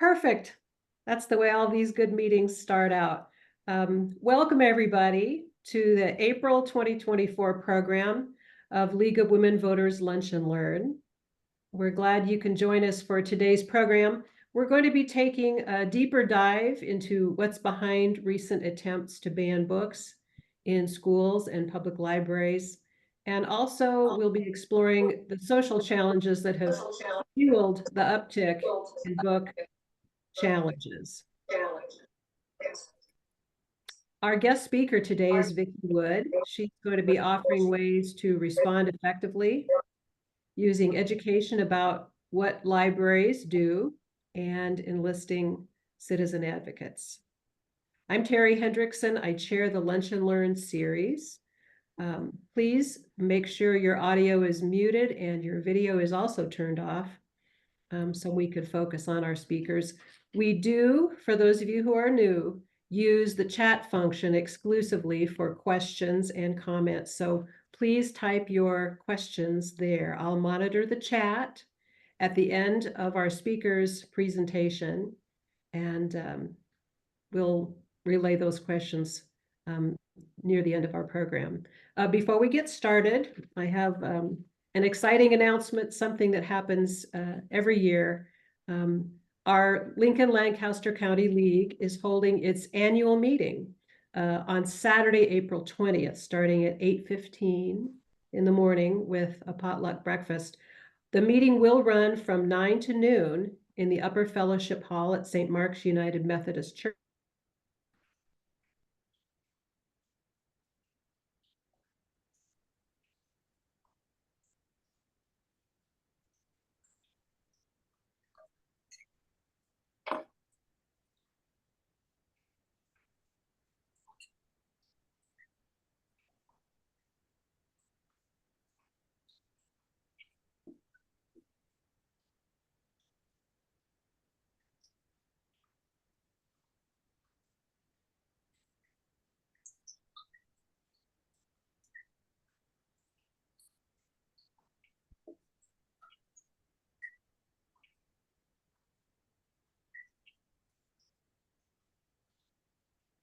Perfect. That's the way all these good meetings start out. Welcome everybody to the April 2024 program of League of Women Voters Lunch and Learn. We're glad you can join us for today's program. We're going to be taking a deeper dive into what's behind recent attempts to ban books in schools and public libraries. And also we'll be exploring the social challenges that have fueled the uptick in book challenges. Our guest speaker today is Vicki Wood. She's going to be offering ways to respond effectively using education about what libraries do and enlisting citizen advocates. I'm Terry Hendrickson. I chair the Lunch and Learn series. Please make sure your audio is muted and your video is also turned off so we could focus on our speakers. We do, for those of you who are new, use the chat function exclusively for questions and comments. So please type your questions there. I'll monitor the chat at the end of our speaker's presentation, and we'll relay those questions near the end of our program. Before we get started, I have an exciting announcement, something that happens every year. Our Lincoln-Lancaster County League is holding its annual meeting on Saturday, April 20th, starting at 8:15 in the morning with a potluck breakfast. The meeting will run from 9 to noon in the Upper Fellowship Hall at St. Mark's United Methodist Church.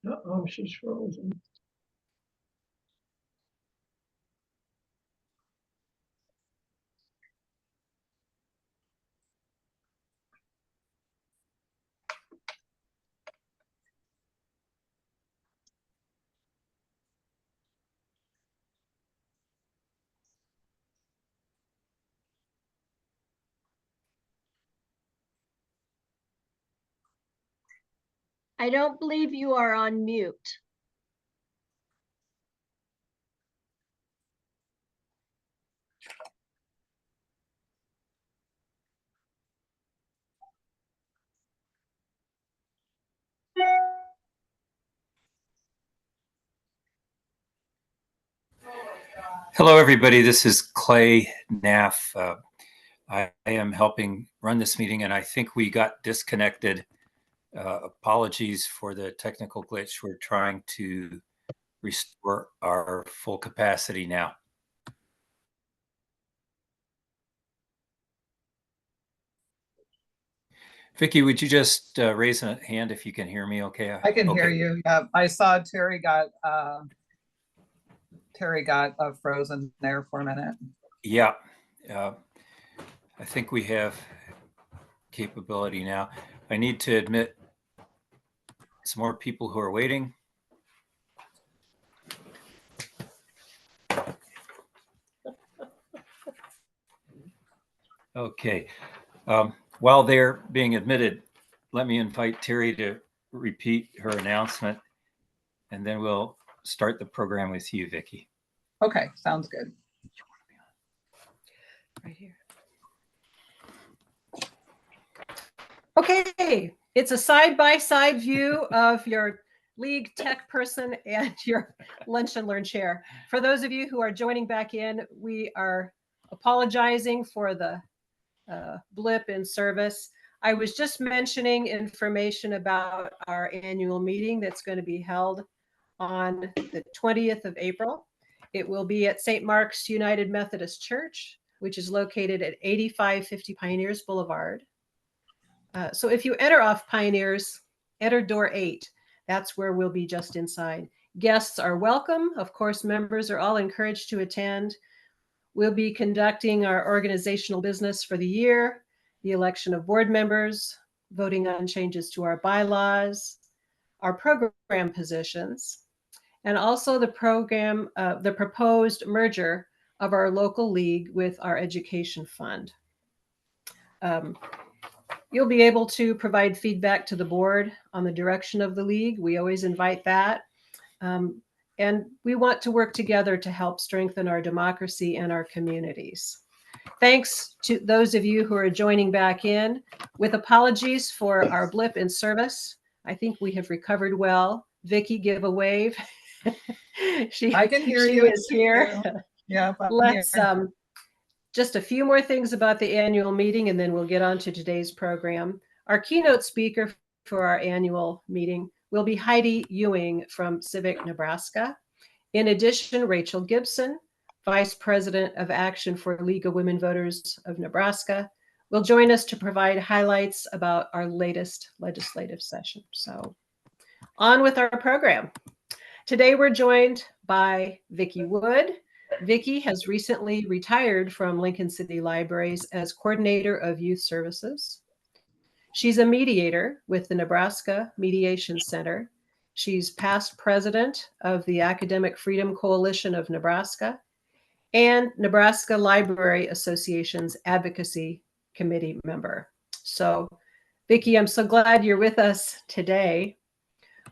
Uh-oh, she's frozen. I don't believe you are on mute. Hello, everybody. This is Clay Naff. I am helping run this meeting, and I think we got disconnected. Apologies for the technical glitch. We're trying to restore our full capacity now. Vicki, would you just raise a hand if you can hear me okay? I can hear you. Yeah, I saw Terry got frozen there for a minute. Yeah, I think we have capability now. I need to admit some more people who are waiting. Okay. While they're being admitted, let me invite Terry to repeat her announcement, and then we'll start the program with you, Vicki. Okay, sounds good. Right here. Okay, it's a side-by-side view of your league tech person and your Lunch and Learn chair. For those of you who are joining back in, we are apologizing for the blip in service. I was just mentioning information about our annual meeting that's going to be held on the 20th of April. It will be at St. Mark's United Methodist Church, which is located at 8550 Pioneers Boulevard. So if you enter off Pioneers, enter door 8. That's where we'll be just inside. Guests are welcome. Of course, members are all encouraged to attend. We'll be conducting our organizational business for the year, the election of board members, voting on changes to our bylaws, our program positions, and also the proposed merger of our local league with our education fund. You'll be able to provide feedback to the board on the direction of the league. We always invite that. And we want to work together to help strengthen our democracy and our communities. Thanks to those of you who are joining back in. With apologies for our blip in service, I think we have recovered well. Vicki, give a wave. I can hear she you. is here. Yeah, Let's just a few more things about the annual meeting, and then we'll get on to today's program. Our keynote speaker for our annual meeting will be Heidi Ewing from Civic Nebraska. In addition, Rachel Gibson, Vice President of Action for League of Women Voters of Nebraska, will join us to provide highlights about our latest legislative session. So on with our program. Today we're joined by Vicki Wood. Vicki has recently retired from Lincoln City Libraries as Coordinator of Youth Services. She's a mediator with the Nebraska Mediation Center. She's past president of the Academic Freedom Coalition of Nebraska and Nebraska Library Association's Advocacy Committee member. So, Vicki, I'm so glad you're with us today.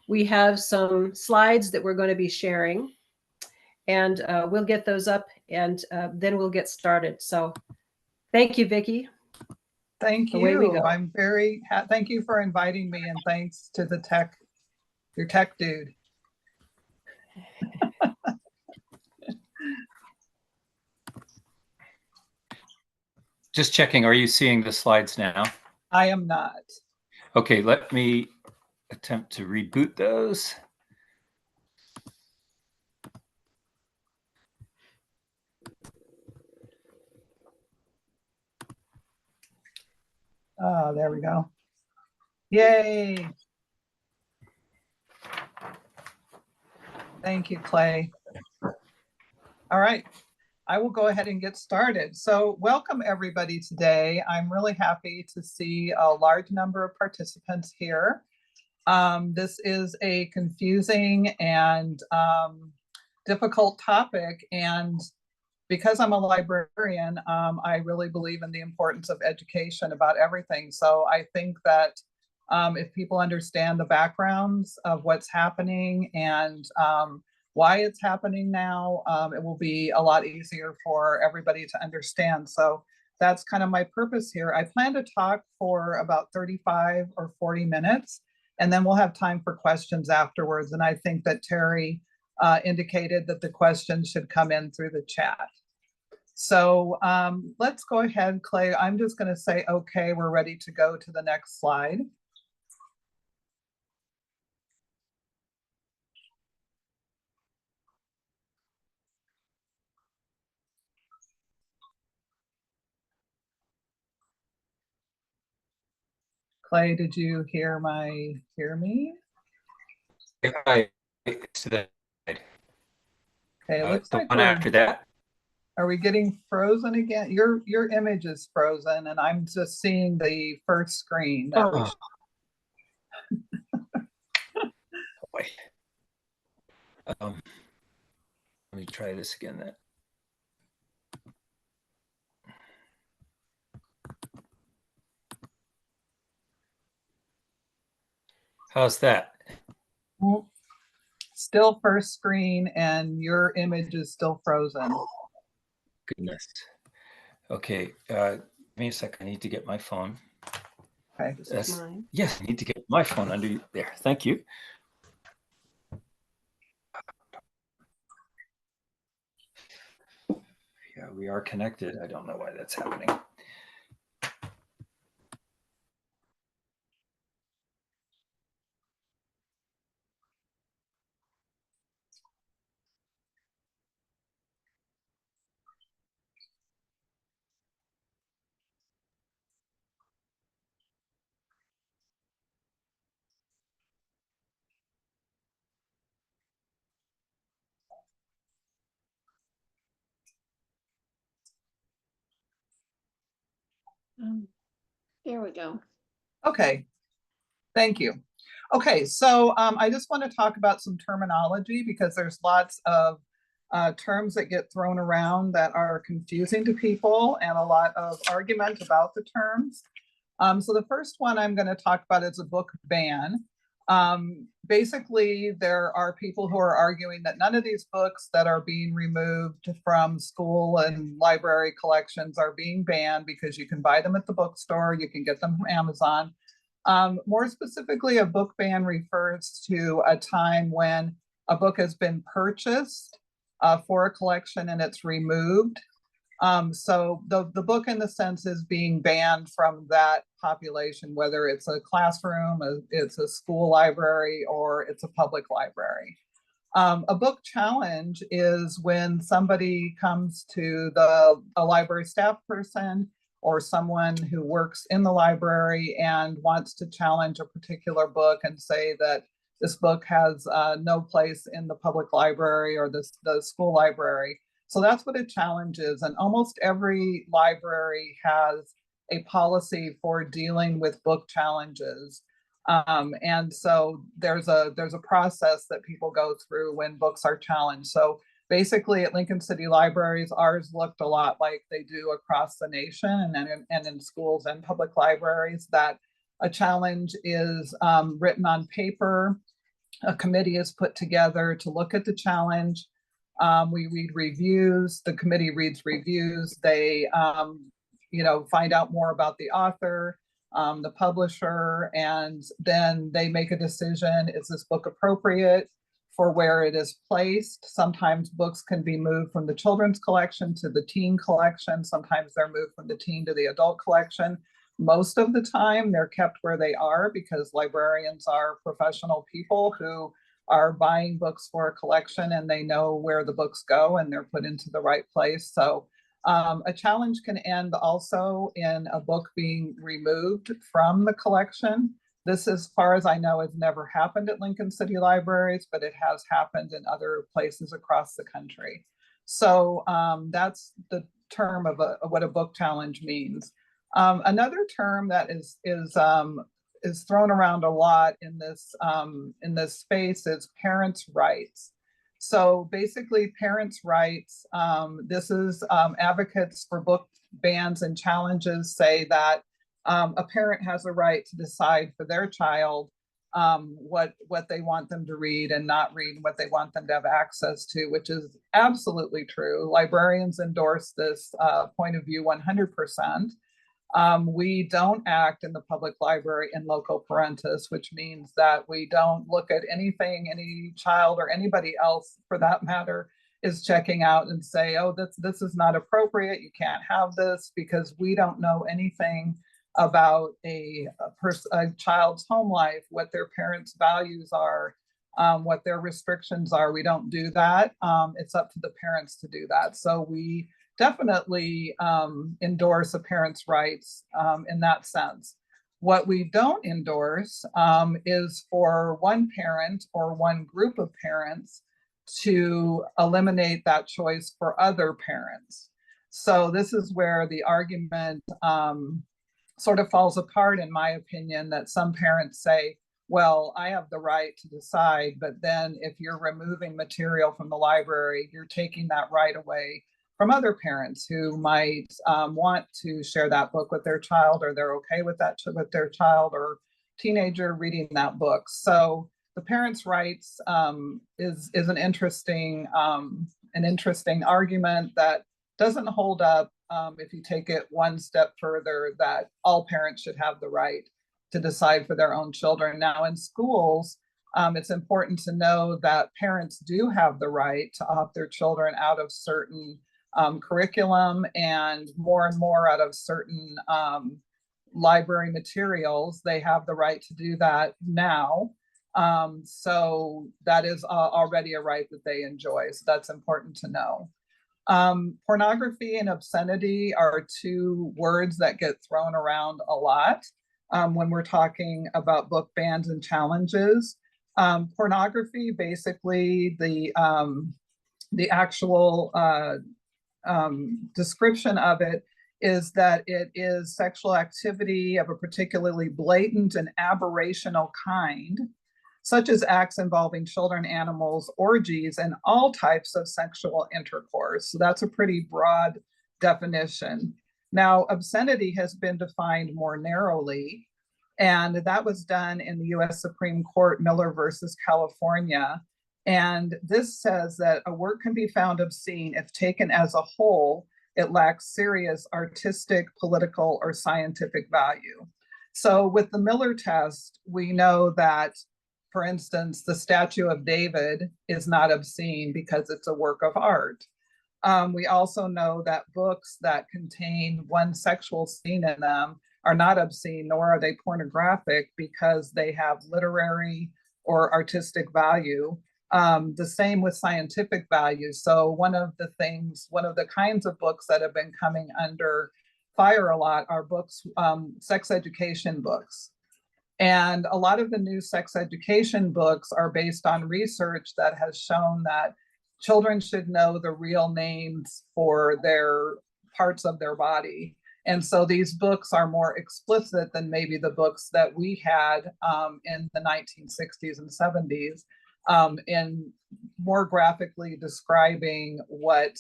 We have some slides that we're going to be sharing, and we'll get those up, and then we'll get started. So thank you, Vicki. Thank Away we you. go. I'm very thank you for inviting me, and thanks to your tech dude. Just checking, are you seeing the slides now? I am not. Okay, let me attempt to reboot those. Oh, there we go. Yay. Thank you, Clay. All right, I will go ahead and get started. So welcome everybody today. I'm really happy to see a large number of participants here. This is a confusing and difficult topic, and because I'm a librarian, I really believe in the importance of education about everything. So I think that if people understand the backgrounds of what's happening and why it's happening now, it will be a lot easier for everybody to understand. So that's kind of my purpose here. I plan to talk for about 35 or 40 minutes, and then we'll have time for questions afterwards. And I think that Terry indicated that the questions should come in through the chat. So let's go ahead, Clay. I'm just going to say, okay, we're ready to go to the next slide. Clay, did you hear me? Okay, Okay, it looks the like one after that. are we getting frozen again? Your image is frozen, and I'm just seeing the first screen. That we Boy. Let me try this again then. How's that? Still first screen, and your image is still frozen. Goodness. Okay, give me a second. I need to get my phone. Okay. This is mine. Yes, I need to get my phone under there. Thank you. Yeah, we are connected. I don't know why that's happening. Here we go. Okay, thank you. Okay, so I just want to talk about some terminology because there's lots of terms that get thrown around that are confusing to people and a lot of argument about the terms. So the first one I'm going to talk about is a book ban. Basically, there are people who are arguing that none of these books that are being removed from school and library collections are being banned because you can buy them at the bookstore, you can get them from Amazon. More specifically, a book ban refers to a time when a book has been purchased for a collection and it's removed. So the book in the sense is being banned from that population, whether it's a classroom, it's a school library, or it's a public library. A book challenge is when somebody comes to a library staff person or someone who works in the library and wants to challenge a particular book and say that this book has no place in the public library or the school library. So that's what a challenge is. And almost every library has a policy for dealing with book challenges. And so there's a process that people go through when books are challenged. So basically at Lincoln City Libraries, ours looked a lot like they do across the nation and in schools and public libraries, that a challenge is written on paper. A committee is put together to look at the challenge. We read reviews, the committee reads reviews, they find out more about the author, the publisher, and then they make a decision. Is this book appropriate for where it is placed? Sometimes books can be moved from the children's collection to the teen collection. Sometimes they're moved from the teen to the adult collection. Most of the time they're kept where they are because librarians are professional people who are buying books for a collection and they know where the books go and they're put into the right place. So a challenge can end also in a book being removed from the collection. This, as far as I know, has never happened at Lincoln City Libraries, but it has happened in other places across the country. So that's the term of what a book challenge means. Another term that is thrown around a lot in this space is parents' rights. So basically, parents' rights. This is advocates for book bans and challenges say that a parent has a right to decide for their child what they want them to read and not read, what they want them to have access to, which is absolutely true. Librarians endorse this point of view 100%. We don't act in the public library in loco parentis, which means that we don't look at anything any child or anybody else for that matter is checking out and say, oh, this is not appropriate, you can't have this, because we don't know anything about a child's home life, what their parents' values are, what their restrictions are. We don't do that. It's up to the parents to do that. So we definitely endorse a parent's rights in that sense. What we don't endorse is for one parent or one group of parents to eliminate that choice for other parents. So this is where the argument sort of falls apart, in my opinion, that some parents say, well, I have the right to decide, but then if you're removing material from the library, you're taking that right away from other parents who might want to share that book with their child, or they're okay with that with their child or teenager reading that book. So the parents' rights is an interesting argument that doesn't hold up if you take it one step further, that all parents should have the right to decide for their own children. Now in schools, it's important to know that parents do have the right to opt their children out of certain curriculum and more out of certain library materials. They have the right to do that now. So that is already a right that they enjoy. So that's important to know. Pornography and obscenity are two words that get thrown around a lot when we're talking about book bans and challenges. Pornography, basically the actual description of it is that it is sexual activity of a particularly blatant and aberrational kind, such as acts involving children, animals, orgies, and all types of sexual intercourse. So that's a pretty broad definition. Now, obscenity has been defined more narrowly, and that was done in the US Supreme Court, Miller versus California. And this says that a work can be found obscene if taken as a whole, it lacks serious artistic, political, or scientific value. So with the Miller test, we know that, for instance, the statue of David is not obscene because it's a work of art. We also know that books that contain one sexual scene in them are not obscene, nor are they pornographic because they have literary or artistic value. The same with scientific value. So one of the kinds of books that have been coming under fire a lot are books, sex education books. And a lot of the new sex education books are based on research that has shown that children should know the real names for their parts of their body. And so these books are more explicit than maybe the books that we had in the 1960s and 70s, in more graphically describing what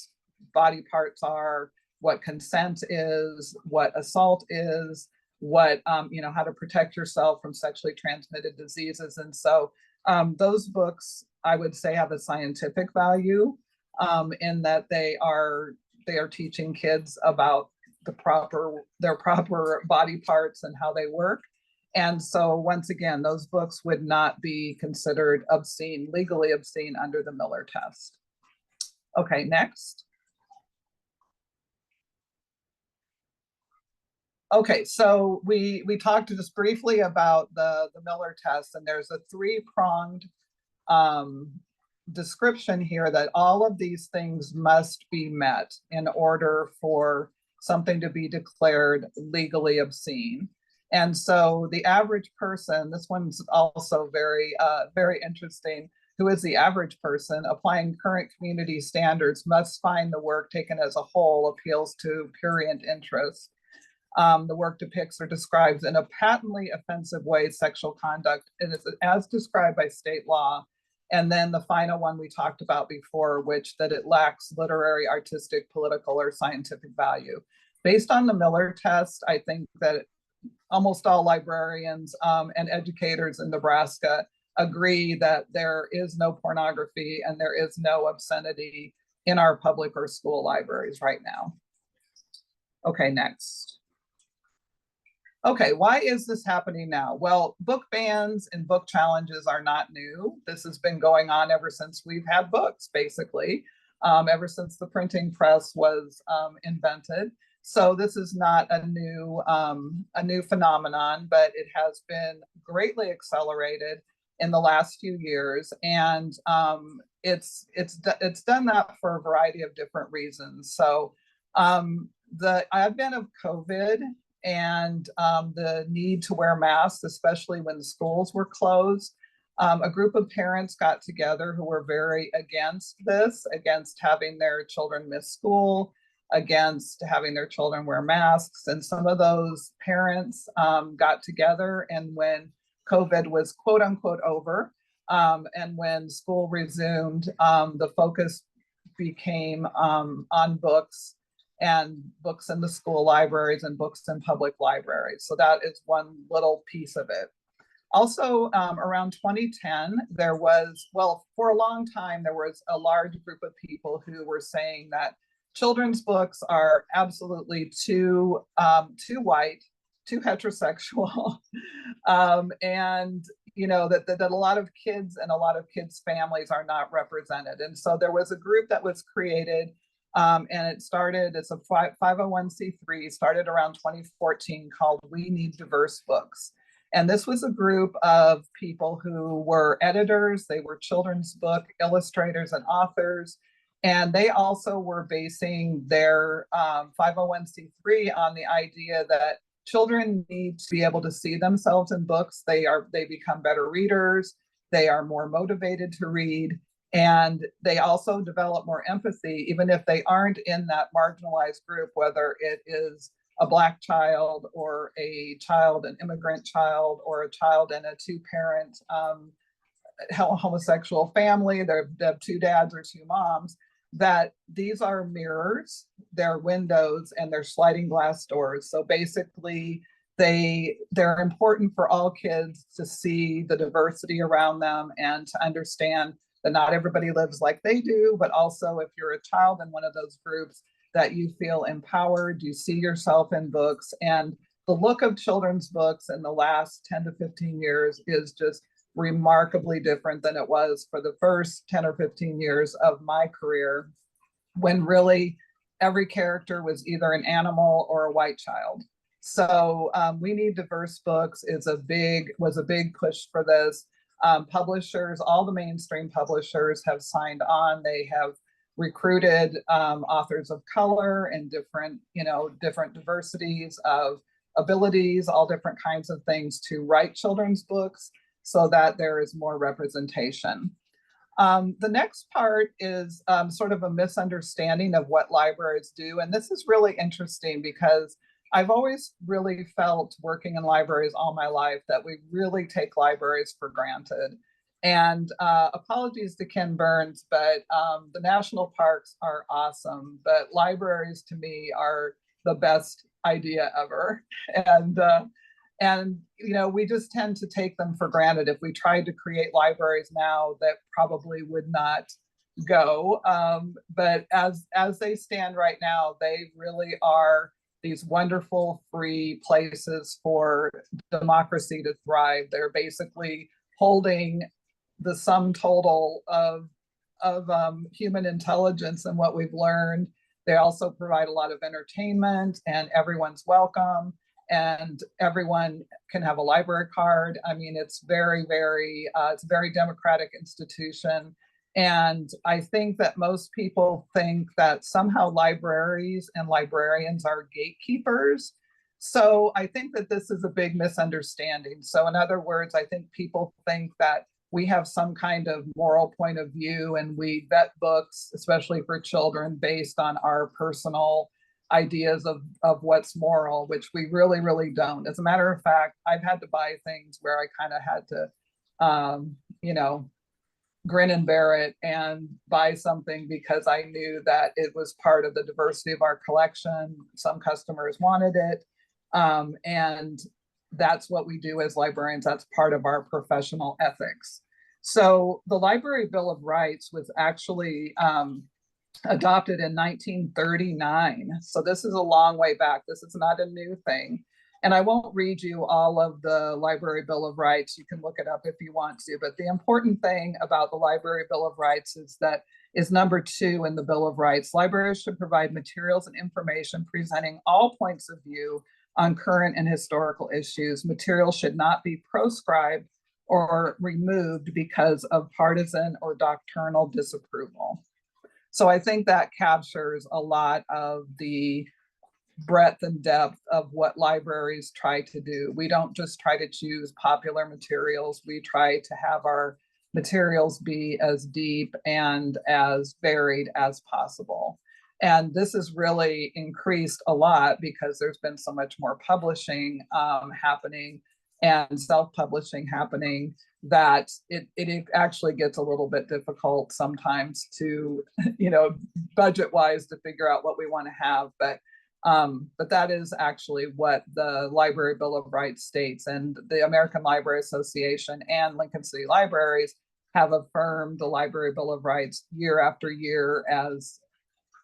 body parts are, what consent is, what assault is, what, how to protect yourself from sexually transmitted diseases. And so those books, I would say, have a scientific value in that they are teaching kids about their proper body parts and how they work. And so once again, those books would not be considered obscene, legally obscene under the Miller test. Okay, next. Okay, so we talked just briefly about the Miller test, and there's a three-pronged description here that all of these things must be met in order for something to be declared legally obscene. And so the average person, this one's also very interesting, who is the average person applying current community standards must find the work taken as a whole appeals to prurient interest. The work depicts or describes in a patently offensive way sexual conduct, and it's as described by state law. And then the final one we talked about before, which that it lacks literary, artistic, political, or scientific value. Based on the Miller test, I think that almost all librarians and educators in Nebraska agree that there is no pornography and there is no obscenity in our public or school libraries right now. Okay, next. Okay, why is this happening now? Well, book bans and book challenges are not new. This has been going on ever since we've had books, basically, ever since the printing press was invented. So this is not a new phenomenon, but it has been greatly accelerated in the last few years, and it's done that for a variety of different reasons. So the advent of COVID and the need to wear masks, especially when schools were closed, a group of parents got together who were very against this, against having their children miss school, against having their children wear masks. And some of those parents got together, and when COVID was quote unquote over, and when school resumed, the focus became on books, and books in the school libraries and books in public libraries. So that is one little piece of it. Also, around 2010, there was, well, for a long time, there was a large group of people who were saying that children's books are absolutely too white, too heterosexual, and that a lot of kids and a lot of kids' families are not represented. And so there was a group that was created, and it's a 501c3, started around 2014, called We Need Diverse Books. And this was a group of people who were editors, they were children's book illustrators and authors, and they also were basing their 501c3 on the idea that children need to be able to see themselves in books. They become better readers, they are more motivated to read, And they also develop more empathy, even if they aren't in that marginalized group, whether it is a Black child or a child, an immigrant child, or a child in a two-parent homosexual family. They have two dads or two moms, that these are mirrors, they're windows, and they're sliding glass doors. So basically, they're important for all kids to see the diversity around them and to understand that not everybody lives like they do, but also if you're a child in one of those groups, that you feel empowered, you see yourself in books. And the look of children's books in the last 10 to 15 years is just remarkably different than it was for the first 10 or 15 years of my career, when really every character was either an animal or a white child. So we need diverse books was a big push for this. Publishers, all the mainstream publishers have signed on. They have recruited authors of color and different diversities of abilities, all different kinds of things to write children's books so that there is more representation. The next part is sort of a misunderstanding of what libraries do. And this is really interesting because I've always really felt, working in libraries all my life, that we really take libraries for granted. And apologies to Ken Burns, but the national parks are awesome, but libraries to me are the best idea ever. And we just tend to take them for granted. If we tried to create libraries now, that probably would not go. But as they stand right now, they really are these wonderful free places for democracy to thrive. They're basically holding the sum total of human intelligence and what we've learned. They also provide a lot of entertainment, and everyone's welcome, and everyone can have a library card. I mean, it's it's a very democratic institution. And I think that most people think that somehow libraries and librarians are gatekeepers. So I think that this is a big misunderstanding. So in other words, I think people think that we have some kind of moral point of view and we vet books, especially for children, based on our personal ideas of what's moral, which we really, really don't. As a matter of fact, I've had to buy things where I kind of had to, grin and bear it and buy something because I knew that it was part of the diversity of our collection. Some customers wanted it. And that's what we do as librarians. That's part of our professional ethics. So the Library Bill of Rights was actually adopted in 1939. So this is a long way back. This is not a new thing. And I won't read you all of the Library Bill of Rights. You can look it up if you want to. But the important thing about the Library Bill of Rights is number 2 in the Bill of Rights. Libraries should provide materials and information presenting all points of view on current and historical issues. Materials should not be proscribed or removed because of partisan or doctrinal disapproval. So I think that captures a lot of the breadth and depth of what libraries try to do. We don't just try to choose popular materials. We try to have our materials be as deep and as varied as possible. And this has really increased a lot because there's been so much more publishing happening and self-publishing happening that it actually gets a little bit difficult sometimes to, budget-wise to figure out what we want to have. But that is actually what the Library Bill of Rights states, and the American Library Association and Lincoln City Libraries have affirmed the Library Bill of Rights year after year as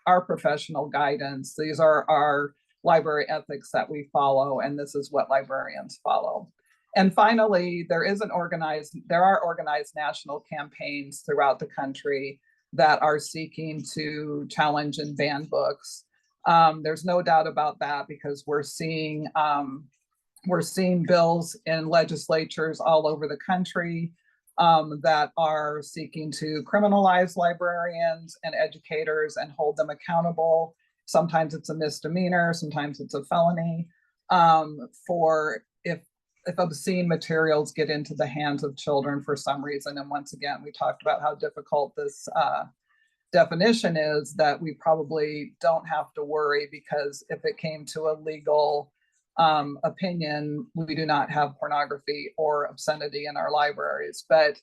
our professional guidance. These are our library ethics that we follow, and this is what librarians follow. And finally, there are organized national campaigns throughout the country that are seeking to challenge and ban books. There's no doubt about that because we're seeing bills in legislatures all over the country that are seeking to criminalize librarians and educators and hold them accountable. Sometimes it's a misdemeanor, sometimes it's a felony for if obscene materials get into the hands of children for some reason. And once again, we talked about how difficult this definition is, that we probably don't have to worry, because if it came to a legal opinion, we do not have pornography or obscenity in our libraries. But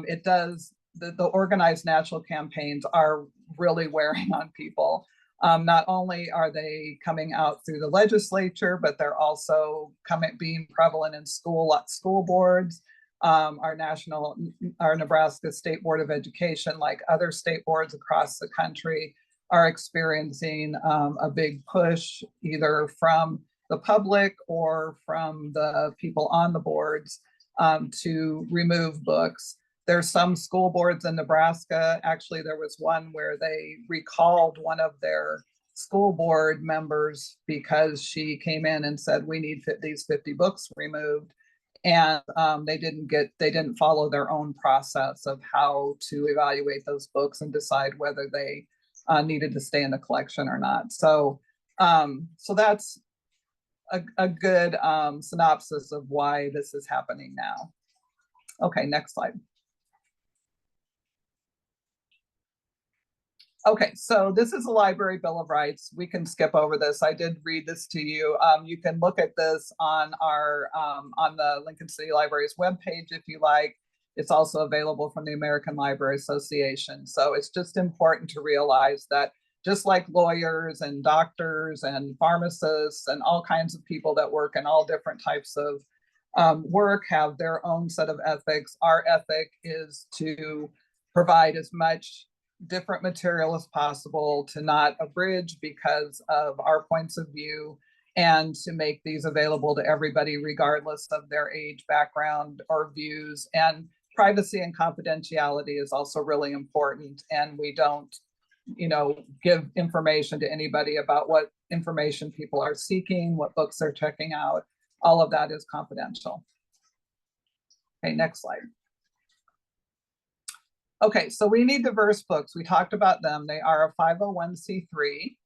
it does, the organized national campaigns are really wearing on people. Not only are they coming out through the legislature, but they're also being prevalent in school boards. Our Nebraska State Board of Education, like other state boards across the country, are experiencing a big push, either from the public or from the people on the boards, to remove books. There's some school boards in Nebraska. Actually, there was one where they recalled one of their school board members because she came in and said, we need these 50 books removed. And they didn't follow their own process of how to evaluate those books and decide whether they needed to stay in the collection or not. So that's a good synopsis of why this is happening now. Okay, next slide. Okay, so this is a Library Bill of Rights. We can skip over this. I did read this to you. You can look at this on our on the Lincoln City Library's webpage if you like. It's also available from the American Library Association. So it's just important to realize that just like lawyers and doctors and pharmacists and all kinds of people that work in all different types of work have their own set of ethics, our ethic is to provide as much different material as possible, to not abridge because of our points of view, and to make these available to everybody regardless of their age, background, or views. And privacy and confidentiality is also really important, and we don't give information to anybody about what information people are seeking, what books they're checking out. All of that is confidential. Okay, next slide. Okay, so we need diverse books. We talked about them. They are a 501c3,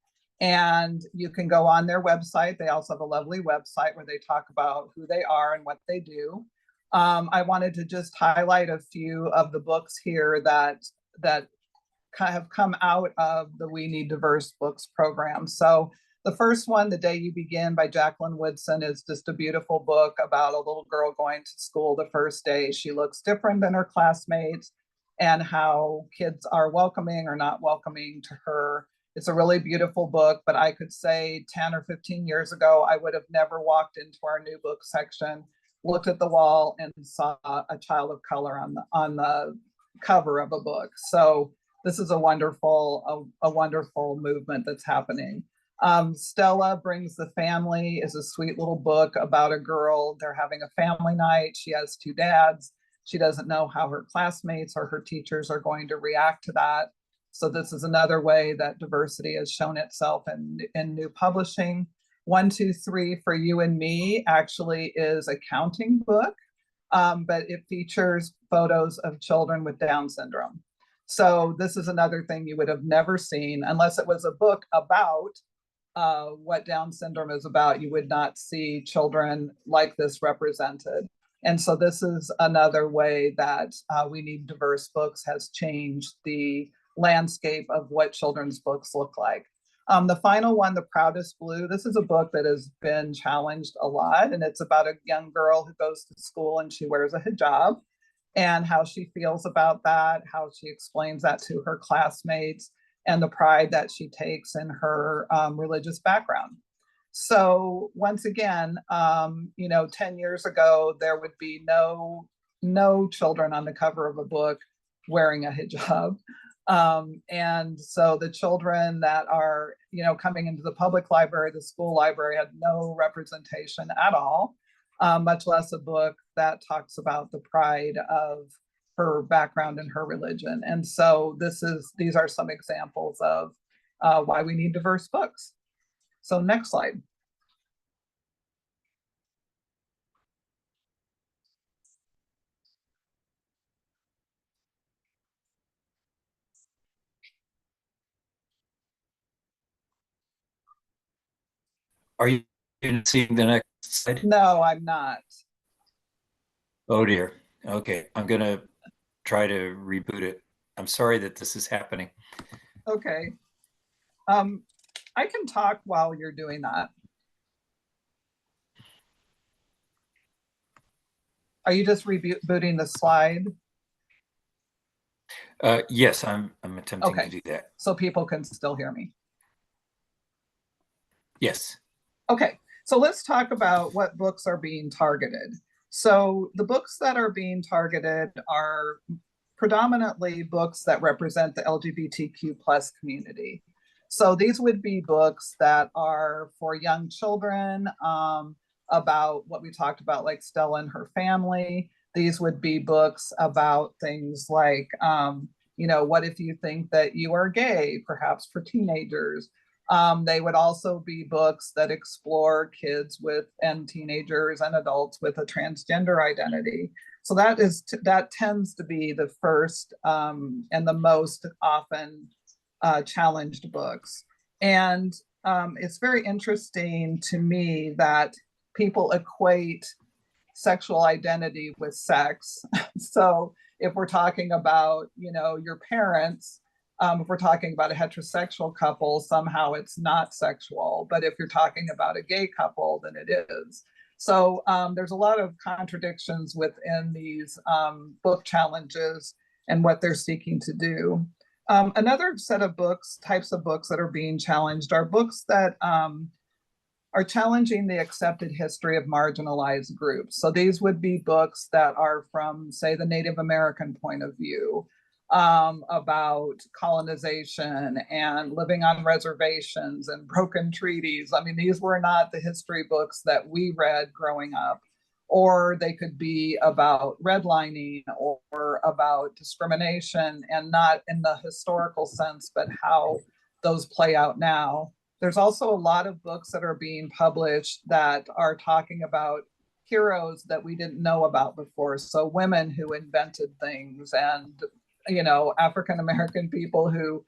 and you can go on their website. They also have a lovely website where they talk about who they are and what they do. I wanted to just highlight a few of the books here that have come out of the We Need Diverse Books program. So the first one, The Day You Begin by Jacqueline Woodson, is just a beautiful book about a little girl going to school the first day. She looks different than her classmates, and how kids are welcoming or not welcoming to her. It's a really beautiful book, but I could say 10 or 15 years ago, I would have never walked into our new book section, looked at the wall, and saw a child of color on the cover of a book. So this is a wonderful movement that's happening. Stella Brings the Family is a sweet little book about a girl. They're having a family night. She has two dads. She doesn't know how her classmates or her teachers are going to react to that. So this is another way that diversity has shown itself in new publishing. 1, 2, 3 for You and Me actually is a counting book, but it features photos of children with Down syndrome. So this is another thing you would have never seen unless it was a book about what Down syndrome is about. You would not see children like this represented. And so this is another way that We Need Diverse Books has changed the landscape of what children's books look like. The final one, The Proudest Blue, this is a book that has been challenged a lot, and it's about a young girl who goes to school and she wears a hijab, and how she feels about that, how she explains that to her classmates, and the pride that she takes in her religious background. So once again, 10 years ago, there would be no children on the cover of a book wearing a hijab. And so the children that are, coming into the public library, the school library, had no representation at all, much less a book that talks about the pride of her background and her religion. And so these are some examples of why we need diverse books. So next slide. Are you seeing the next slide? No, I'm not. Oh dear. Okay, I'm gonna try to reboot it. I'm sorry that this is happening. Okay. I can talk while you're doing that. Are you just rebooting the slide? Yes, I'm attempting Okay. to do that. So people can still hear me. Yes. Okay, so let's talk about what books are being targeted. So the books that are being targeted are predominantly books that represent the LGBTQ plus community. So these would be books that are for young children, about what we talked about, like Stella and her family. These would be books about things like, what if you think that you are gay, perhaps for teenagers. They would also be books that explore kids with and teenagers and adults with a transgender identity. So that tends to be the first and the most often challenged books. And it's very interesting to me that people equate sexual identity with sex. So if we're talking about, your parents, if we're talking about a heterosexual couple, somehow it's not sexual. But if you're talking about a gay couple, then it is. So there's a lot of contradictions within these book challenges and what they're seeking to do. Another set of types of books that are being challenged are books that are challenging the accepted history of marginalized groups. So these would be books that are from, say, the Native American point of view, about colonization and living on reservations and broken treaties. I mean, these were not the history books that we read growing up. Or they could be about redlining or about discrimination, and not in the historical sense, but how those play out now. There's also a lot of books that are being published that are talking about heroes that we didn't know about before. So women who invented things, and African American people who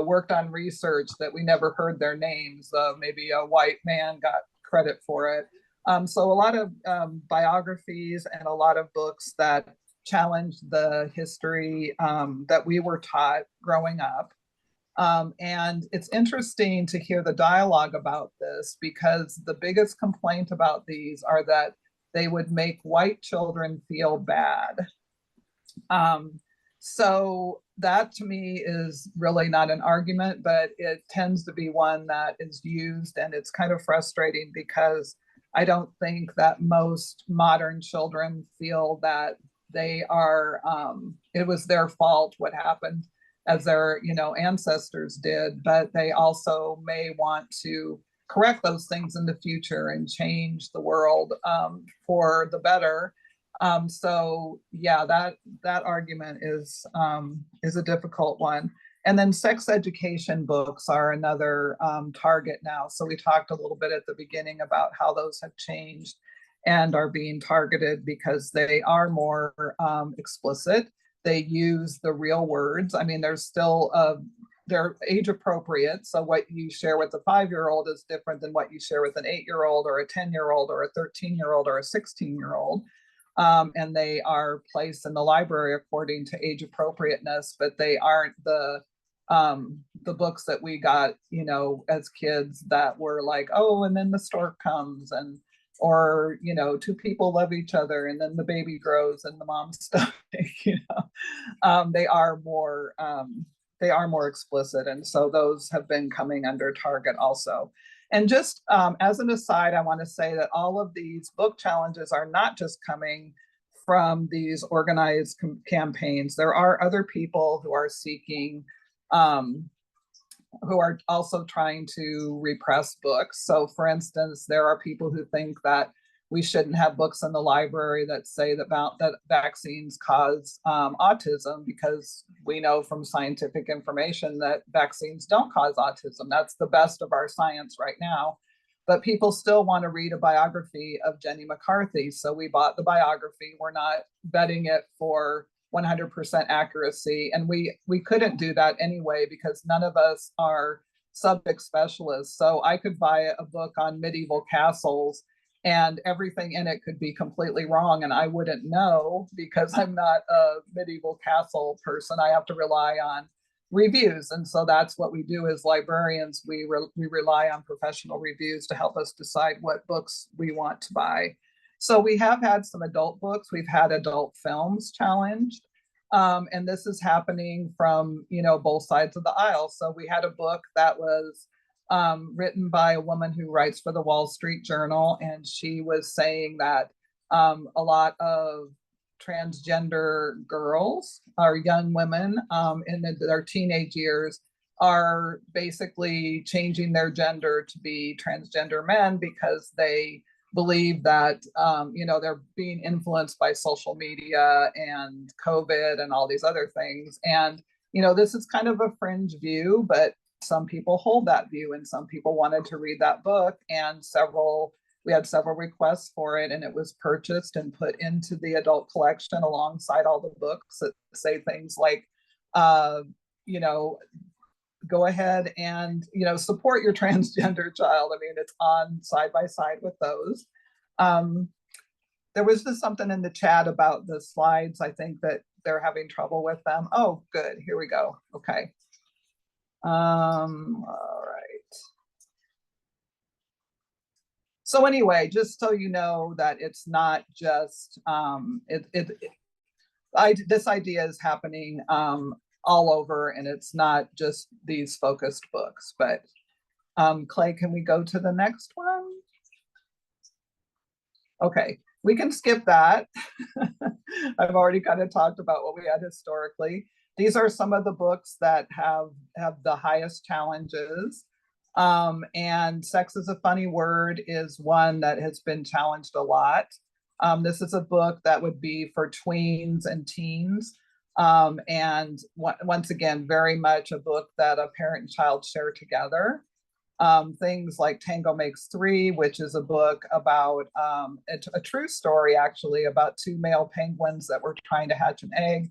worked on research that we never heard their names. Maybe a white man got credit for it. So a lot of biographies and a lot of books that challenge the history that we were taught growing up. And it's interesting to hear the dialogue about this, because the biggest complaint about these are that they would make white children feel bad. So that to me is really not an argument, but it tends to be one that is used, and it's kind of frustrating because I don't think that most modern children feel that they are, it was their fault what happened as their, ancestors did, but they also may want to correct those things in the future and change the world for the better. So yeah, that argument is a difficult one. And then sex education books are another target now. So we talked a little bit at the beginning about how those have changed and are being targeted because they are more explicit. They use the real words. I mean, there's still they're age appropriate. So what you share with a 5-year-old is different than what you share with an 8-year-old or a 10-year-old or a 13-year-old or a 16-year-old. And they are placed in the library according to age appropriateness, but they aren't the books that we got, as kids that were like, oh, and then the stork comes, and or two people love each other and then the baby grows and the mom's stuff. They are more explicit, and so those have been coming under target also. And just as an aside, I want to say that all of these book challenges are not just coming from these organized campaigns. There are other people who are seeking, who are also trying to repress books. So for instance, there are people who think that we shouldn't have books in the library that say that vaccines cause autism, because we know from scientific information that vaccines don't cause autism. That's the best of our science right now. But people still want to read a biography of Jenny McCarthy. So we bought the biography. We're not betting it for 100% accuracy. And we couldn't do that anyway, because none of us are subject specialists. So I could buy a book on medieval castles and everything in it could be completely wrong, and I wouldn't know because I'm not a medieval castle person. I have to rely on reviews, and so that's what we do as librarians. We rely on professional reviews to help us decide what books we want to buy. So we have had some adult books. We've had adult films challenged, and this is happening from both sides of the aisle. So we had a book that was written by a woman who writes for the Wall Street Journal, and she was saying that a lot of transgender girls or young women in their teenage years are basically changing their gender to be transgender men because they believe that they're being influenced by social media and COVID and all these other things. And this is kind of a fringe view, but some people hold that view, and some people wanted to read that book, and we had several requests for it, and it was purchased and put into the adult collection alongside all the books that say things like go ahead and support your transgender child. I mean, it's on side by side with those. There was just something in the chat about the slides. I think that they're having trouble with them. Oh, good. Here we go. Okay. All right. So anyway, just so you know that it's not just this idea is happening all over, and it's not just these focused books. But Clay, can we go to the next one? Okay, we can skip that. I've already kind of talked about what we had historically. These are some of the books that have the highest challenges. And Sex is a Funny Word is one that has been challenged a lot. This is a book that would be for tweens and teens. And once again, very much a book that a parent and child share together. Things like Tango Makes Three, which is a book about a true story, actually, about two male penguins that were trying to hatch an egg.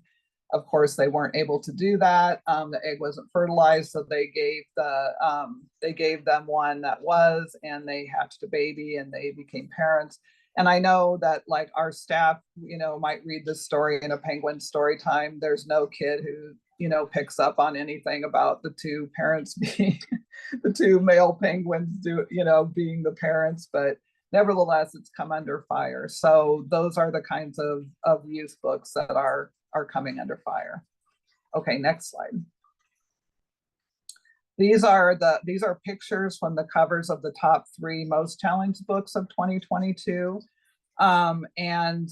Of course, they weren't able to do that. The egg wasn't fertilized, so they gave them one that was, and they hatched a baby, and they became parents. And I know that like our staff, might read this story in a penguin story time. There's no kid who, picks up on anything about the two parents being the two male penguins being the parents, but nevertheless, it's come under fire. So those are the kinds of youth books that are coming under fire. Okay, next slide. These are pictures from the covers of the top 3 most challenged books of 2022. And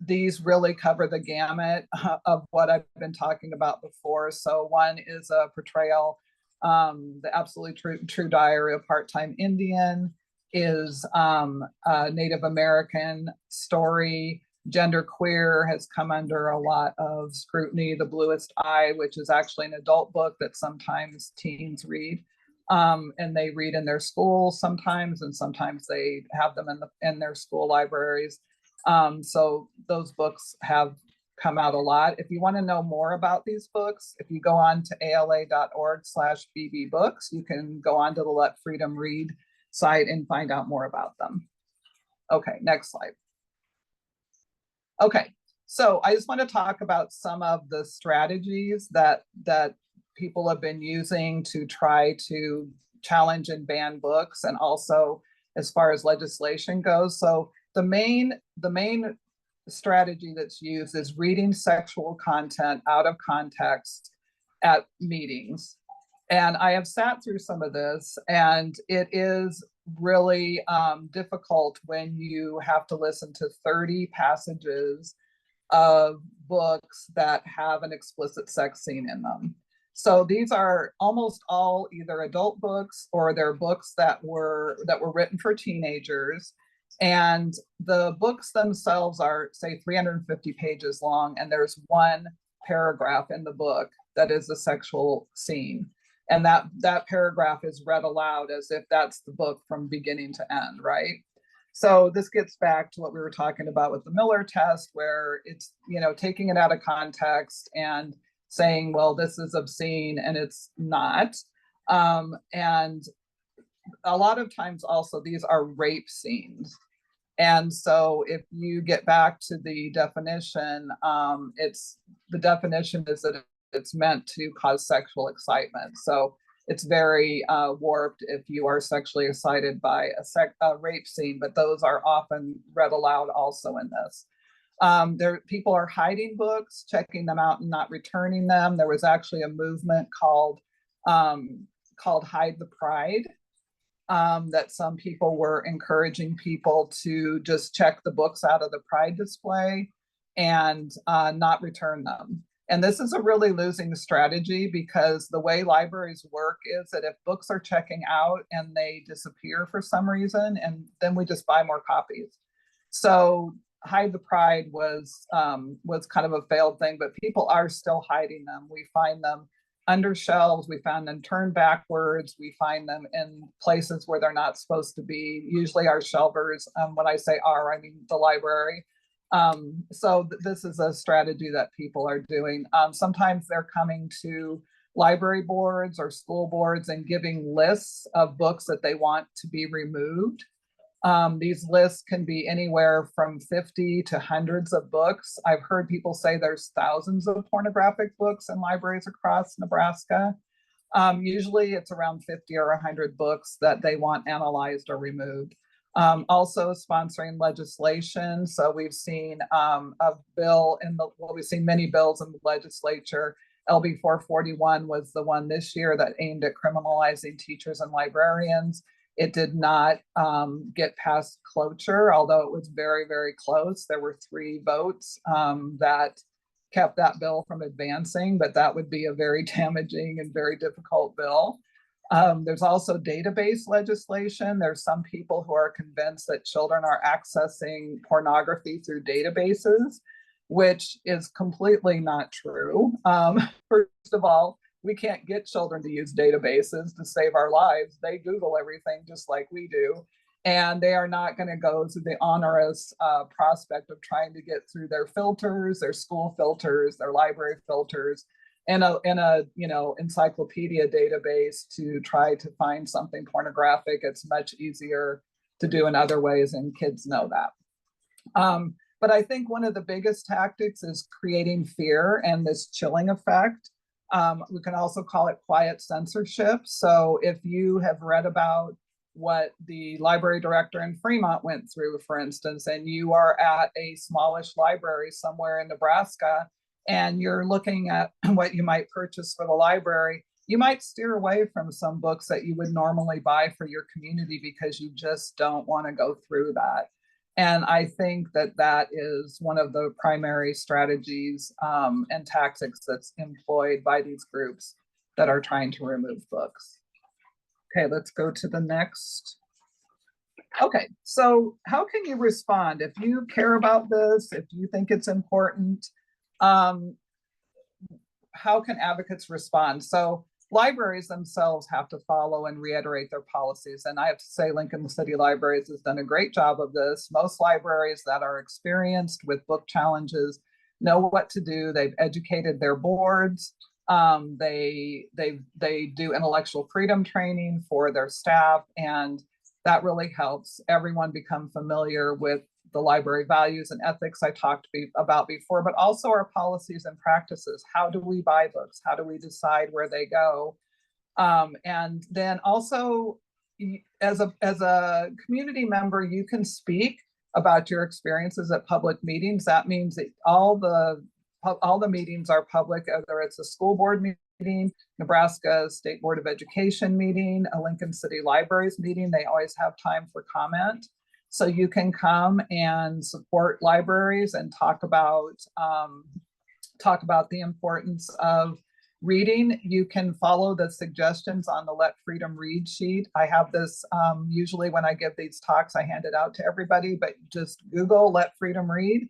these really cover the gamut of what I've been talking about before. So one is a portrayal, the absolutely true diary of part-time Indian, is a Native American story. Genderqueer has come under a lot of scrutiny. The Bluest Eye, which is actually an adult book that sometimes teens read, and they read in their schools sometimes, and sometimes they have them in their school libraries. So those books have come out a lot. If you want to know more about these books, if you go on to ala.org/bb-books, you can go on to the Let Freedom Read site and find out more about them. Okay, next slide. Okay, so I just want to talk about some of the strategies that people have been using to try to challenge and ban books, and also as far as legislation goes. So the main strategy that's used is reading sexual content out of context at meetings. And I have sat through some of this, and it is really difficult when you have to listen to 30 passages of books that have an explicit sex scene in them. So these are almost all either adult books, or they're books that were written for teenagers. And the books themselves are, say, 350 pages long, and there's one paragraph in the book that is a sexual scene. And that paragraph is read aloud as if that's the book from beginning to end, right? So this gets back to what we were talking about with the Miller test, where it's, taking it out of context and saying, well, this is obscene, and it's not. And a lot of times also, these are rape scenes. And so if you get back to the definition, the definition is that it's meant to cause sexual excitement. So it's very warped if you are sexually excited by a rape scene, but those are often read aloud also in this. People are hiding books, checking them out and not returning them. There was actually a movement called Hide the Pride, that some people were encouraging people to just check the books out of the Pride display and not return them. And this is a really losing strategy, because the way libraries work is that if books are checking out and they disappear for some reason, and then we just buy more copies. So Hide the Pride was kind of a failed thing, but people are still hiding them. We find them under shelves, we found them turned backwards, we find them in places where they're not supposed to be, usually our shelvers. When I say our, I mean the library. So this is a strategy that people are doing. Sometimes they're coming to library boards or school boards and giving lists of books that they want to be removed. These lists can be anywhere from 50 to hundreds of books. I've heard people say there's thousands of pornographic books in libraries across Nebraska. Usually it's around 50 or 100 books that they want analyzed or removed. Also sponsoring legislation. So we've seen we've seen many bills in the legislature. LB 441 was the one this year that aimed at criminalizing teachers and librarians. It did not get past cloture, although it was very, very close. There were 3 votes that kept that bill from advancing, but that would be a very damaging and very difficult bill. There's also database legislation. There's some people who are convinced that children are accessing pornography through databases, which is completely not true. First of all, we can't get children to use databases to save our lives. They Google everything just like we do. And they are not going to go through the onerous prospect of trying to get through their filters, their school filters, their library filters, in a encyclopedia database to try to find something pornographic. It's much easier to do in other ways, and kids know that. But I think one of the biggest tactics is creating fear and this chilling effect. We can also call it quiet censorship. So if you have read about what the library director in Fremont went through, for instance, and you are at a smallish library somewhere in Nebraska, and you're looking at what you might purchase for the library, you might steer away from some books that you would normally buy for your community because you just don't want to go through that. And I think that that is one of the primary strategies and tactics that's employed by these groups that are trying to remove books. Okay, let's go to the next. Okay, so how can you respond? If you care about this, if you think it's important, how can advocates respond? So libraries themselves have to follow and reiterate their policies. And I have to say Lincoln City Libraries has done a great job of this. Most libraries that are experienced with book challenges know what to do. They've educated their boards. They do intellectual freedom training for their staff, and that really helps everyone become familiar with the library values and ethics I talked about before, but also our policies and practices. How do we buy books? How do we decide where they go? And then also, as a community member, you can speak about your experiences at public meetings. That means that all the meetings are public, whether it's a school board meeting, Nebraska State Board of Education meeting, a Lincoln City Libraries meeting. They always have time for comment. So you can come and support libraries and talk about the importance of reading. You can follow the suggestions on the Let Freedom Read sheet. I have this, usually when I give these talks, I hand it out to everybody, but just Google Let Freedom Read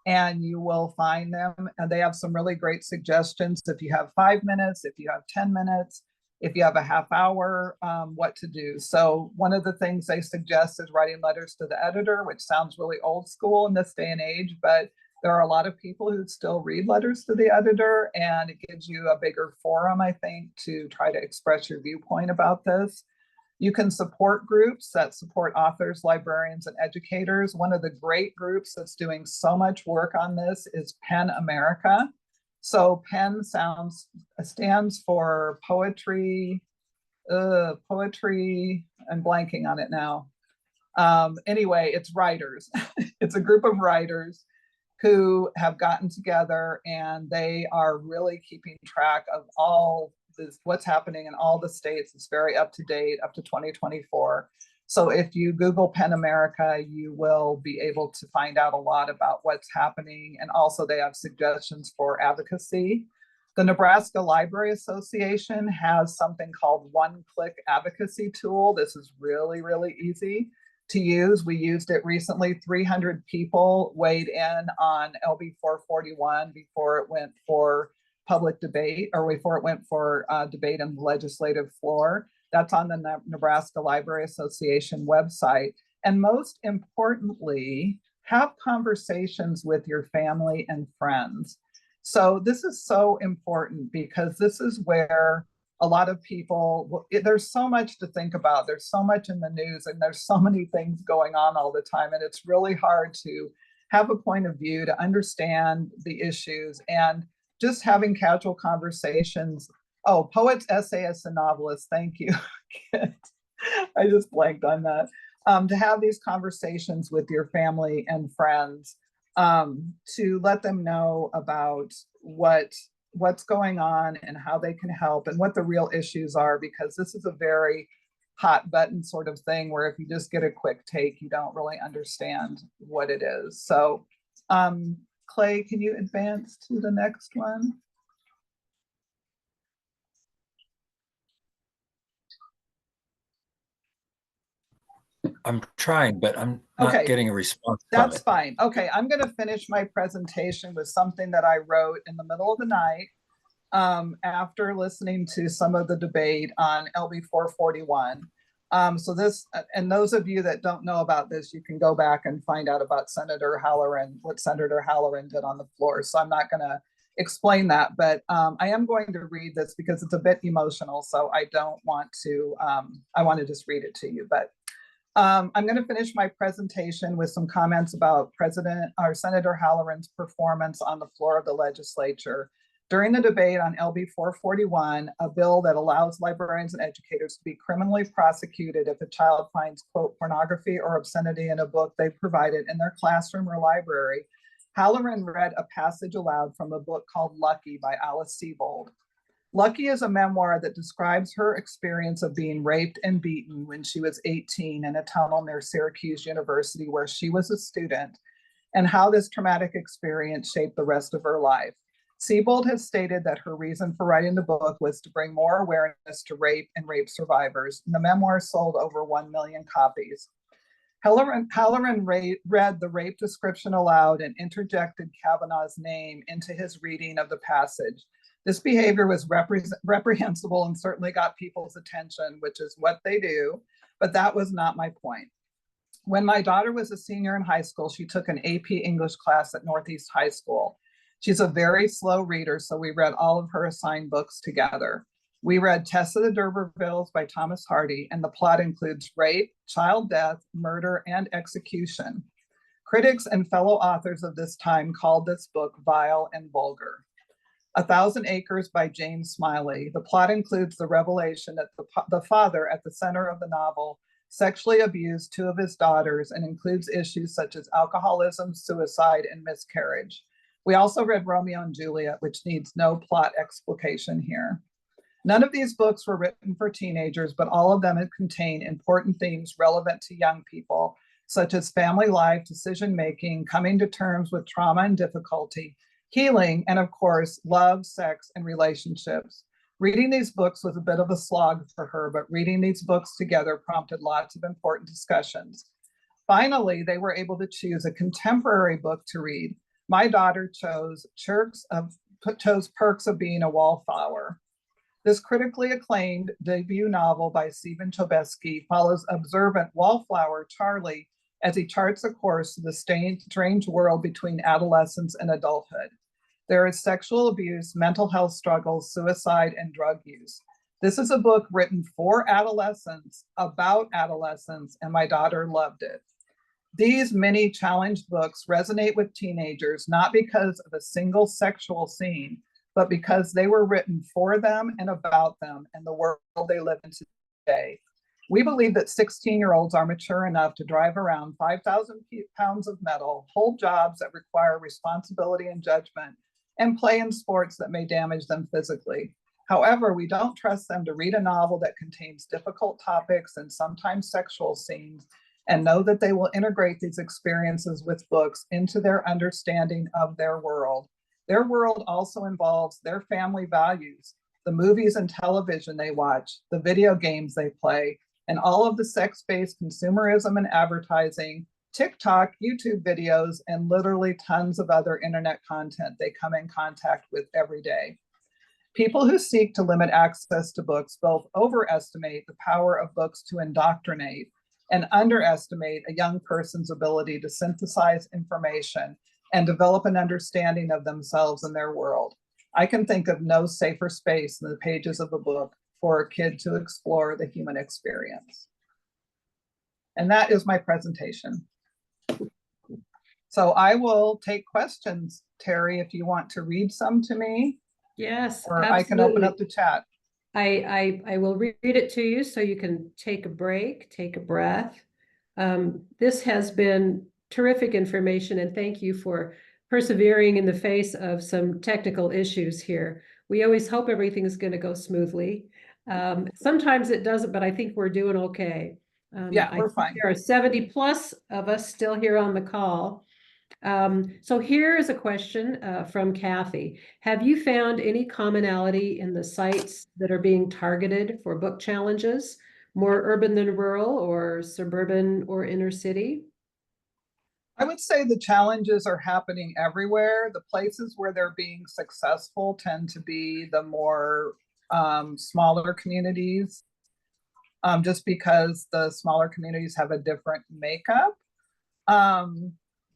and you will find them. And they have some really great suggestions. If you have 5 minutes, if you have 10 minutes, if you have a half hour, what to do. So one of the things they suggest is writing letters to the editor, which sounds really old school in this day and age, but there are a lot of people who still read letters to the editor, and it gives you a bigger forum, I think, to try to express your viewpoint about this. You can support groups that support authors, librarians, and educators. One of the great groups that's doing so much work on this is PEN America. So PEN stands for poetry, I'm blanking on it now. Anyway, it's writers. It's a group of writers who have gotten together, and they are really keeping track of all this, what's happening in all the states. It's very up to date, up to 2024. So if you Google PEN America, you will be able to find out a lot about what's happening. And also they have suggestions for advocacy. The Nebraska Library Association has something called one-click advocacy tool. This is really, really easy to use. We used it recently. 300 people weighed in on LB 441 before it went for public debate, or before it went for debate on the legislative floor. That's on the Nebraska Library Association website. And most importantly, have conversations with your family and friends. So this is so important, because this is where a lot of people, there's so much to think about. There's so much in the news, and there's so many things going on all the time. And it's really hard to have a point of view, to understand the issues, and just having casual conversations. Oh, poets, essayists, and novelists. Thank you. I just blanked on that. To have these conversations with your family and friends, to let them know about what's going on and how they can help and what the real issues are, because this is a very hot button sort of thing where if you just get a quick take, you don't really understand what it is. So Clay, can you advance to the next one? I'm trying, but I'm not getting a response from That's it. fine. Okay, I'm going to finish my presentation with something that I wrote in the middle of the night after listening to some of the debate on LB 441. So this, and those of you that don't know about this, you can go back and find out about Senator Halloran, what Senator Halloran did on the floor. So I'm not going to explain that, but I am going to read this because it's a bit emotional. So I don't want to, I want to just read it to you, but I'm going to finish my presentation with some comments about Senator Halloran's performance on the floor of the legislature. During the debate on LB 441, a bill that allows librarians and educators to be criminally prosecuted if a child finds, quote, pornography or obscenity in a book they provided in their classroom or library, Halloran read a passage aloud from a book called Lucky by Alice Sebold. Lucky is a memoir that describes her experience of being raped and beaten when she was 18 in a tunnel near Syracuse University, where she was a student, and how this traumatic experience shaped the rest of her life. Sebold has stated that her reason for writing the book was to bring more awareness to rape and rape survivors. And the memoir sold over 1 million copies. Halloran read the rape description aloud and interjected Kavanaugh's name into his reading of the passage. This behavior was reprehensible and certainly got people's attention, which is what they do, but that was not my point. When my daughter was a senior in high school, she took an AP English class at Northeast High School. She's a very slow reader, so we read all of her assigned books together. We read Tess of the D'Urbervilles by Thomas Hardy, and the plot includes rape, child death, murder, and execution. Critics and fellow authors of this time called this book vile and vulgar. 1,000 Acres by James Smiley. The plot includes the revelation that the father at the center of the novel sexually abused 2 of his daughters, and includes issues such as alcoholism, suicide, and miscarriage. We also read Romeo and Juliet, which needs no plot explication here. None of these books were written for teenagers, but all of them contain important themes relevant to young people, such as family life, decision-making, coming to terms with trauma and difficulty, healing, and of course, love, sex, and relationships. Reading these books was a bit of a slog for her, but reading these books together prompted lots of important discussions. Finally, they were able to choose a contemporary book to read. My daughter chose Perks of Being a Wallflower. This critically acclaimed debut novel by Stephen Chbosky follows observant wallflower Charlie as he charts a course to the strange world between adolescence and adulthood. There is sexual abuse, mental health struggles, suicide, and drug use. This is a book written for adolescents, about adolescents, and my daughter loved it. These mini challenge books resonate with teenagers, not because of a single sexual scene, but because they were written for them and about them and the world they live in today. We believe that 16-year-olds are mature enough to drive around 5,000 pounds of metal, hold jobs that require responsibility and judgment, and play in sports that may damage them physically. However, we don't trust them to read a novel that contains difficult topics and sometimes sexual scenes, and know that they will integrate these experiences with books into their understanding of their world. Their world also involves their family values, the movies and television they watch, the video games they play, and all of the sex-based consumerism and advertising, TikTok, YouTube videos, and literally tons of other internet content they come in contact with every day. People who seek to limit access to books both overestimate the power of books to indoctrinate and underestimate a young person's ability to synthesize information and develop an understanding of themselves and their world. I can think of no safer space than the pages of a book for a kid to explore the human experience. And that is my presentation. So I will take questions, Terry, if you want to read some to me. Yes, or I can open absolutely. up the chat. I will read it to you so you can take a break, take a breath. This has been terrific information, and thank you for persevering in the face of some technical issues here. We always hope everything is going to go smoothly. Sometimes it doesn't, but I think we're doing okay. Yeah, we're fine. There are 70 plus of us still here on the call. So here is a question from Kathy. Have you found any commonality in the sites that are being targeted for book challenges, more urban than rural or suburban or inner city? I would say the challenges are happening everywhere. The places where they're being successful tend to be the more smaller communities, just because the smaller communities have a different makeup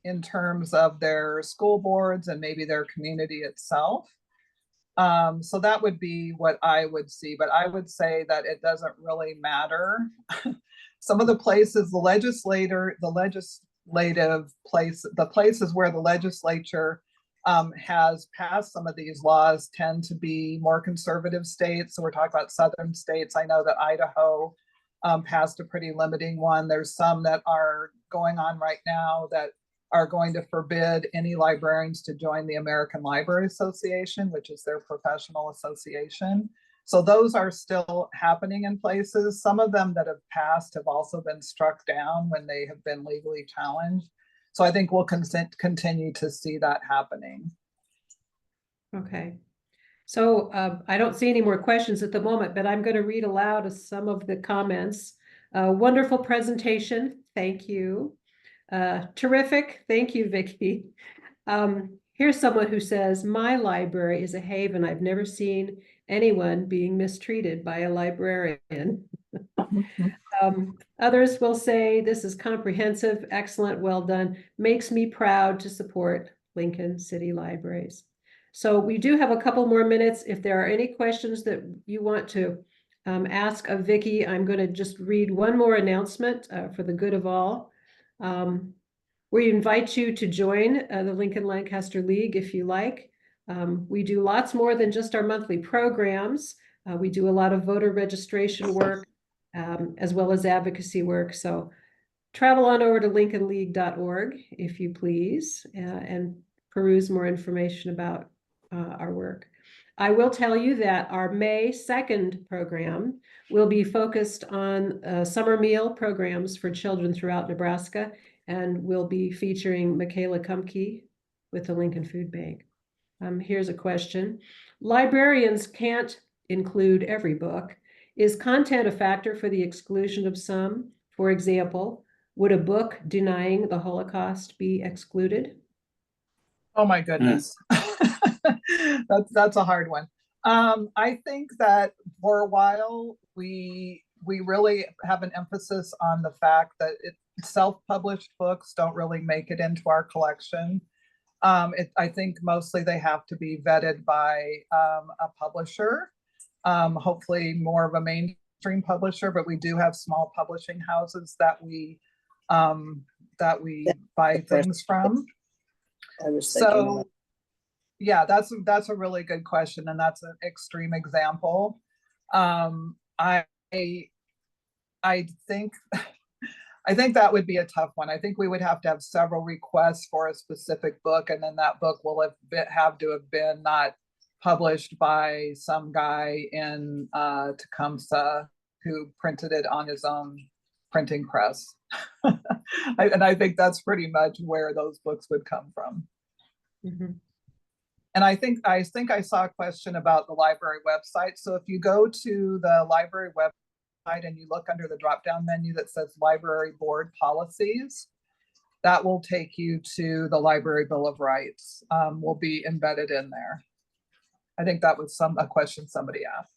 in terms of their school boards and maybe their community itself. So that would be what I would see, but I would say that it doesn't really matter. Some of the places, the places where the legislature has passed some of these laws tend to be more conservative states. So we're talking about southern states. I know that Idaho passed a pretty limiting one. There's some that are going on right now that are going to forbid any librarians to join the American Library Association, which is their professional association. So those are still happening in places. Some of them that have passed have also been struck down when they have been legally challenged. So I think we'll continue to see that happening. Okay. So I don't see any more questions at the moment, but I'm going to read aloud some of the comments. Wonderful presentation. Thank you. Terrific. Thank you, Vicki. Here's someone who says, my library is a haven. I've never seen anyone being mistreated by a librarian. Others will say, this is comprehensive, excellent, well done. Makes me proud to support Lincoln City Libraries. So we do have a couple more minutes. If there are any questions that you want to ask of Vicki, I'm going to just read one more announcement for the good of all. We invite you to join the Lincoln-Lancaster League if you like. We do lots more than just our monthly programs. We do a lot of voter registration work as well as advocacy work. So travel on over to lincolnleague.org if you please and peruse more information about our work. I will tell you that our May 2nd program will be focused on summer meal programs for children throughout Nebraska, and we'll be featuring Michaela Kumke with the Lincoln Food Bank. Here's a question. Librarians can't include every book. Is content a factor for the exclusion of some? For example, would a book denying the Holocaust be excluded? Oh my goodness. That's a hard one. I think that for a while, we really have an emphasis on the fact that self-published books don't really make it into our collection. I think mostly they have to be vetted by a publisher. hopefully more of a mainstream publisher, but we do have small publishing houses that we buy things from. I was thinking So, about- yeah, that's a really good question, and that's an extreme example. I think I think that would be a tough one. I think we would have to have several requests for a specific book, and then that book will have to have been not published by some guy in Tecumseh who printed it on his own printing press. And I think that's pretty much where those books would come from. Mhm. And I think I saw a question about the library website. So if you go to the library website and you look under the drop-down menu that says Library Board Policies, that will take you to the Library Bill of Rights, will be embedded in there. I think that was a question somebody asked.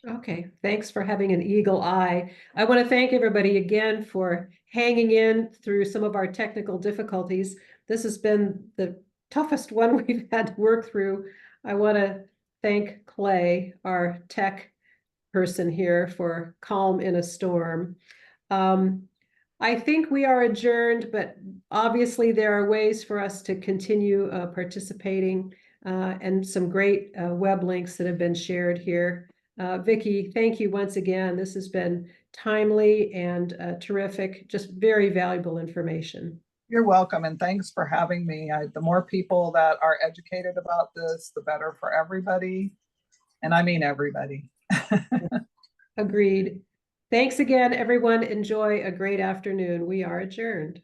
Okay, thanks for having an eagle eye. I want to thank everybody again for hanging in through some of our technical difficulties. This has been the toughest one we've had to work through. I want to thank Clay, our tech person here, for calm in a storm. I think we are adjourned, but obviously there are ways for us to continue participating and some great web links that have been shared here. Vicki, thank you once again. This has been timely and terrific, just very valuable information. You're welcome, and thanks for having me. The more people that are educated about this, the better for everybody. And I mean everybody. Agreed. Thanks again, everyone. Enjoy a great afternoon. We are adjourned.